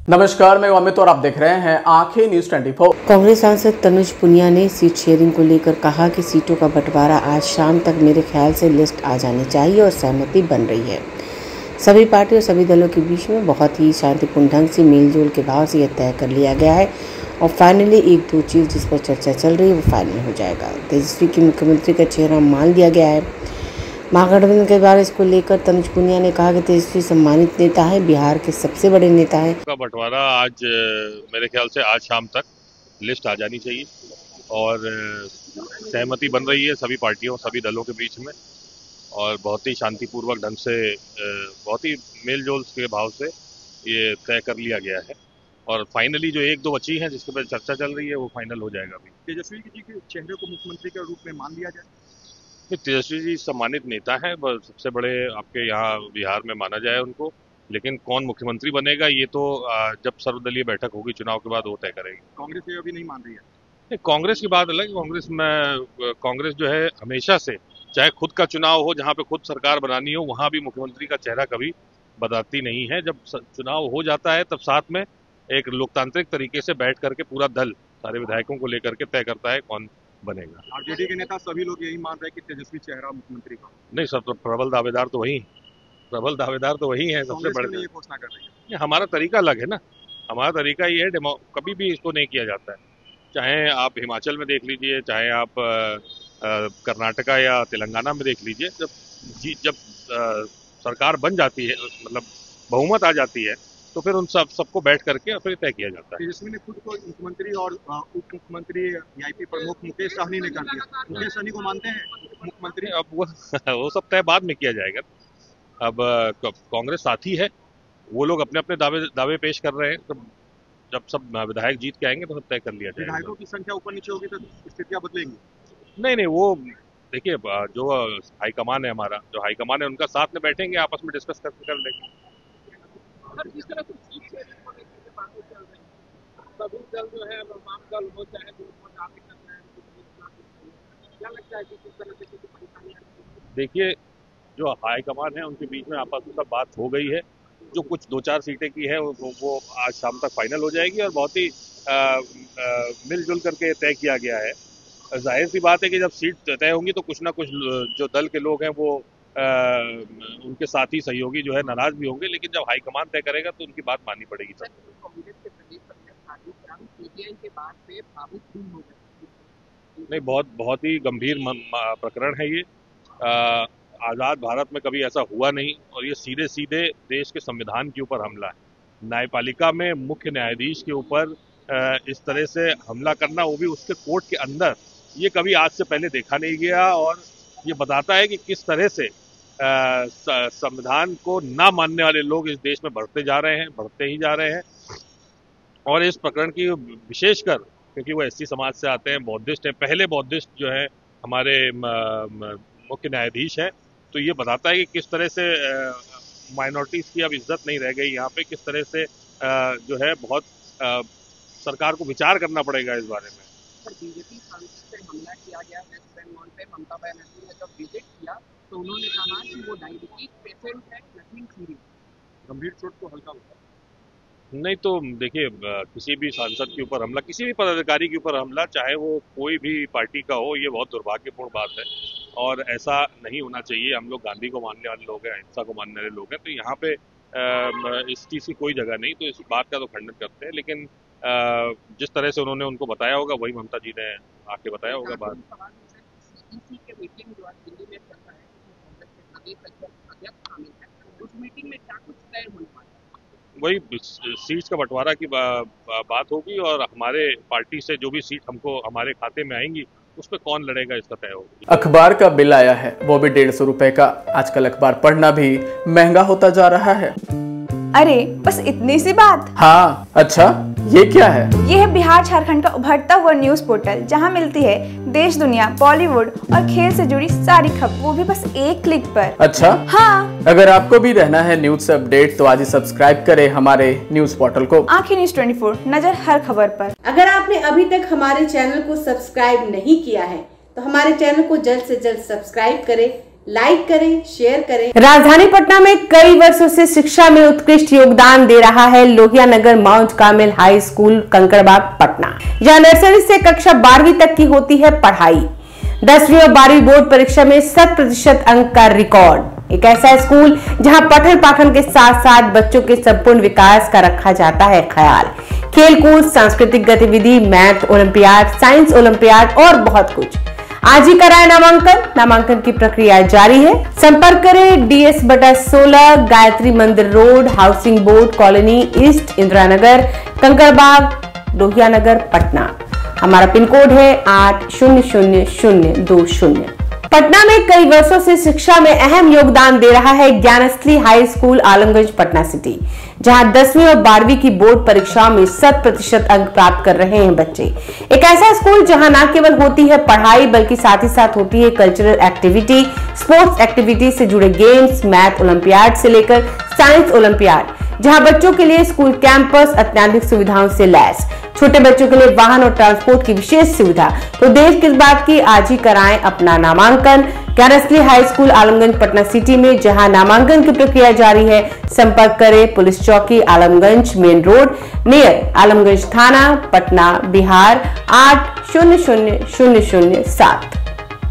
नमस्कार, मैं अमित और आप देख रहे हैं आंखें न्यूज 24। कांग्रेस सांसद तनुज पुनिया ने सीट शेयरिंग को लेकर कहा कि सीटों का बंटवारा आज शाम तक मेरे ख्याल से लिस्ट आ जानी चाहिए और सहमति बन रही है। सभी पार्टी और सभी दलों के बीच में बहुत ही शांतिपूर्ण ढंग से मेलजोल के भाव से यह तय कर लिया गया है और फाइनली एक दो चीज़ जिस पर चर्चा चल रही है वो फाइनल हो जाएगा। तेजस्वी की मुख्यमंत्री का चेहरा मान दिया गया है। महागठबंधन के बारे इसको लेकर तनुज पुनिया ने कहा कि तेजस्वी सम्मानित नेता है, बिहार के सबसे बड़े नेता है। का बंटवारा आज मेरे ख्याल से आज शाम तक लिस्ट आ जानी चाहिए और सहमति बन रही है सभी पार्टियों सभी दलों के बीच में और बहुत ही शांतिपूर्वक ढंग से बहुत ही मेलजोल के भाव से ये तय कर लिया गया है और फाइनली जो एक दो बची हैं जिसके ऊपर चर्चा चल रही है वो फाइनल हो जाएगा। अभी तेजस्वी जी के चेहरे को मुख्यमंत्री के रूप में मान लिया जाए। तेजस्वी जी सम्मानित नेता हैं, सबसे बड़े आपके यहाँ बिहार में माना जाए उनको, लेकिन कौन मुख्यमंत्री बनेगा ये तो जब सर्वदलीय बैठक होगी चुनाव के बाद वो तय करेगी। कांग्रेस ये अभी नहीं मान रही है। नहीं, कांग्रेस की बात अलग। कांग्रेस जो है हमेशा से चाहे खुद का चुनाव हो जहाँ पे खुद सरकार बनानी हो वहाँ भी मुख्यमंत्री का चेहरा कभी बदलती नहीं है। जब चुनाव हो जाता है तब साथ में एक लोकतांत्रिक तरीके से बैठ करके पूरा दल सारे विधायकों को लेकर के तय करता है कौन बनेगा। आरजेडी के नेता सभी लोग यही मान रहे हैं कि तेजस्वी चेहरा मुख्यमंत्री का। नहीं, सब प्रबल दावेदार तो वही है सबसे बड़े। ये घोषणा कर रही है। हमारा तरीका अलग है ना, हमारा तरीका ये है कभी भी इसको नहीं किया जाता है। चाहे आप हिमाचल में देख लीजिए, चाहे आप कर्नाटका या तेलंगाना में देख लीजिए, जब सरकार बन जाती है मतलब बहुमत आ जाती है तो फिर उन सबको बैठ करके फिर तय किया जाता है। तेजस्वी ने खुद को मुख्यमंत्री और उप मुख्यमंत्री वीआईपी प्रमुख मुकेश सहनी ने कर दिया। मुकेश सहनी को मानते हैं मुख्यमंत्री? अब वो सब तय बाद में किया जाएगा। अब कांग्रेस साथी है, वो लोग अपने अपने दावे पेश कर रहे हैं, तो जब सब विधायक जीत के आएंगे तो सब तय कर लिया जाएगा। विधायकों की संख्या ऊपर नीचे होगी तो स्थितियां बदलेंगी? नहीं, वो देखिए जो हाईकमान है हमारा, जो हाईकमान है उनका साथ में बैठेंगे, आपस में डिस्कस करके कर लेंगे। जिस तरह से सीट शेयरिंग को लेकर के बातें चल रही हैं, सभी दल जो है वाम दल हो चाहे जो दावे कर रहे हैं, क्या लगता है कि किस तरह से कुछ परेशानियां? देखिए, जो हाईकमान है उनके बीच में आपस में सब बात हो गई है। जो कुछ 2-4 सीटें की है वो आज शाम तक फाइनल हो जाएगी और बहुत ही मिलजुल करके तय किया गया है। जाहिर सी बात है कि जब सीट तय होंगी तो कुछ ना कुछ जो दल के लोग हैं वो उनके साथी सहयोगी जो है नाराज भी होंगे, लेकिन जब हाईकमान तय करेगा तो उनकी बात माननी पड़ेगी। सब कांग्रेस के प्रदेश अध्यक्ष सीबीआई के बाद से भावुक हो गए। नहीं, बहुत ही गंभीर प्रकरण है ये। आज़ाद भारत में कभी ऐसा हुआ नहीं और ये सीधे सीधे देश के संविधान के ऊपर हमला है। न्यायपालिका में मुख्य न्यायाधीश के ऊपर इस तरह से हमला करना, वो भी उसके कोर्ट के अंदर, ये कभी आज से पहले देखा नहीं गया और ये बताता है कि किस तरह से संविधान को ना मानने वाले लोग इस देश में बढ़ते ही जा रहे हैं। और इस प्रकरण की विशेषकर क्योंकि वो एससी समाज से आते हैं, बौद्धिस्ट हैं, पहले बौद्धिस्ट जो है हमारे मुख्य न्यायाधीश हैं, तो ये बताता है कि किस तरह से माइनॉरिटीज़ की अब इज्जत नहीं रह गई यहाँ पे, किस तरह से जो है बहुत सरकार को विचार करना पड़ेगा इस बारे में। सर, बीजेपी सांसद से हमला किया गया वेस्ट बंगाल पे। ममता बनर्जी ने जब विजिट किया तो उन्होंने कहा कि वो डायबिटीज पेशेंट है, नथिंग सीरियस। गंभीर चोट को हल्का होता नहीं, तो देखिए किसी भी सांसद के ऊपर हमला, किसी भी पदाधिकारी के ऊपर हमला, चाहे वो कोई भी पार्टी का हो, ये बहुत दुर्भाग्यपूर्ण बात है और ऐसा नहीं होना चाहिए। हम लोग गांधी को मानने वाले लोग हैं, अहिंसा को मानने वाले लोग हैं, तो यहाँ पे इस चीज़ की कोई जगह नहीं, तो इस बात का तो खंडन करते हैं। लेकिन जिस तरह से उन्होंने उनको बताया होगा वही ममता जी ने आके बताया होगा बात। के मीटिंग जो आज दिल्ली में चल रहा है, कांग्रेस के प्रदेश अध्यक्ष शामिल है, उस मीटिंग में क्या कुछ तय होने वाला है? वही सीट्स का बंटवारा की बात होगी और हमारे पार्टी से जो भी सीट हमको हमारे खाते में आएंगी उस पर कौन लड़ेगा इसका तय होगा। अखबार का बिल आया है, वो भी 150 रुपए का। आजकल अखबार पढ़ना भी महंगा होता जा रहा है। अरे बस इतनी सी बात? हाँ, अच्छा ये क्या है? ये है बिहार झारखंड का उभरता हुआ न्यूज पोर्टल, जहाँ मिलती है देश दुनिया, बॉलीवुड और खेल से जुड़ी सारी खबर, वो भी बस एक क्लिक पर। अच्छा हाँ, अगर आपको भी रहना है न्यूज से अपडेट तो आज ही सब्सक्राइब करें हमारे न्यूज पोर्टल को। आंखें न्यूज 24, नजर हर खबर पर। अगर आपने अभी तक हमारे चैनल को सब्सक्राइब नहीं किया है तो हमारे चैनल को जल्द से जल्द सब्सक्राइब करें, लाइक करें, शेयर करें। राजधानी पटना में कई वर्षों से शिक्षा में उत्कृष्ट योगदान दे रहा है Lohia Nagar mount Carmel high school Kankarbagh Patna, जहां नर्सरी से कक्षा 12वीं तक की होती है पढ़ाई। 10वीं और 12वीं बोर्ड परीक्षा में 100% अंक का रिकॉर्ड। एक ऐसा स्कूल जहां पठन पाठन के साथ साथ बच्चों के संपूर्ण विकास का रखा जाता है ख्याल। खेलकूद, सांस्कृतिक गतिविधि, मैथ ओलंपियाड, साइंस ओलंपियाड और बहुत कुछ। आज ही कराए नामांकन की प्रक्रिया जारी है। संपर्क करें DS/16 गायत्री मंदिर road, housing board colony east, Indira Nagar, Kankarbagh, Lohia Nagar, Patna. हमारा पिन कोड है 800020। पटना में कई वर्षों से शिक्षा में अहम योगदान दे रहा है Gyansthali high school Alamganj Patna city, जहां 10वीं और 12वीं की बोर्ड परीक्षाओं में 100% अंक प्राप्त कर रहे हैं बच्चे। एक ऐसा स्कूल जहां न केवल होती है पढ़ाई बल्कि साथ ही साथ होती है कल्चरल एक्टिविटी, स्पोर्ट्स एक्टिविटी से जुड़े गेम्स, मैथ ओलंपियाड से लेकर साइंस ओलंपियाड, जहां बच्चों के लिए स्कूल कैंपस अत्याधुनिक सुविधाओं से लैस, छोटे बच्चों के लिए वाहन और ट्रांसपोर्ट की विशेष सुविधा। तो देर किस बात की, आज ही कराएं अपना नामांकन Gyansthali high school Alamganj Patna city में, जहां नामांकन की प्रक्रिया जारी है। संपर्क करें पुलिस चौकी Alamganj main road near Alamganj थाना, पटना, बिहार 800007।